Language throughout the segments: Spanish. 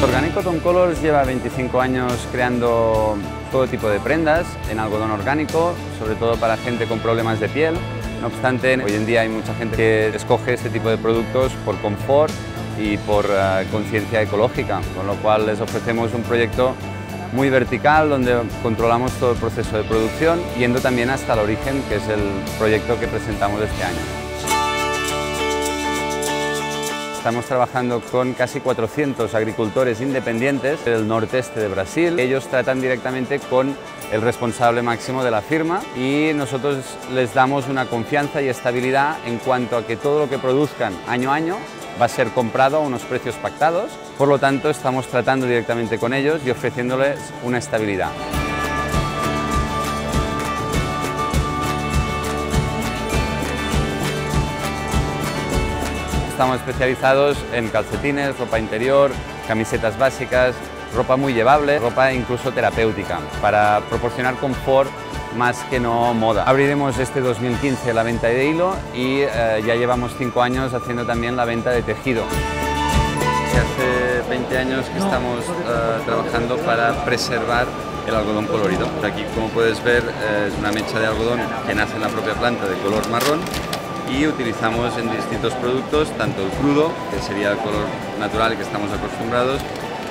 Orgánico Cotton Colors lleva 25 años creando todo tipo de prendas en algodón orgánico, sobre todo para gente con problemas de piel. No obstante, hoy en día hay mucha gente que escoge este tipo de productos por confort y por conciencia ecológica, con lo cual les ofrecemos un proyecto muy vertical donde controlamos todo el proceso de producción, yendo también hasta el origen, que es el proyecto que presentamos este año. Estamos trabajando con casi 400 agricultores independientes del nordeste de Brasil. Ellos tratan directamente con el responsable máximo de la firma y nosotros les damos una confianza y estabilidad en cuanto a que todo lo que produzcan año a año va a ser comprado a unos precios pactados. Por lo tanto, estamos tratando directamente con ellos y ofreciéndoles una estabilidad. Estamos especializados en calcetines, ropa interior, camisetas básicas, ropa muy llevable, ropa incluso terapéutica, para proporcionar confort más que no moda. Abriremos este 2015 la venta de hilo y ya llevamos 5 años haciendo también la venta de tejido. Hace 20 años que estamos trabajando para preservar el algodón colorido. Aquí, como puedes ver, es una mecha de algodón que nace en la propia planta de color marrón y utilizamos en distintos productos tanto el crudo, que sería el color natural que estamos acostumbrados,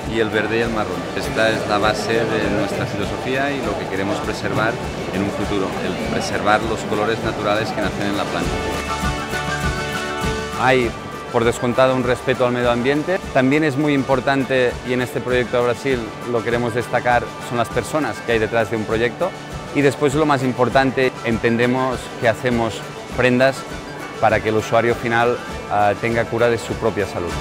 y el verde y el marrón. Esta es la base de nuestra filosofía y lo que queremos preservar en un futuro, el preservar los colores naturales que nacen en la planta. Hay, por descontado, un respeto al medio ambiente. También es muy importante, y en este proyecto de Brasil lo queremos destacar, son las personas que hay detrás de un proyecto. Y después, lo más importante, entendemos que hacemos prendas para que el usuario final tenga cura de su propia salud.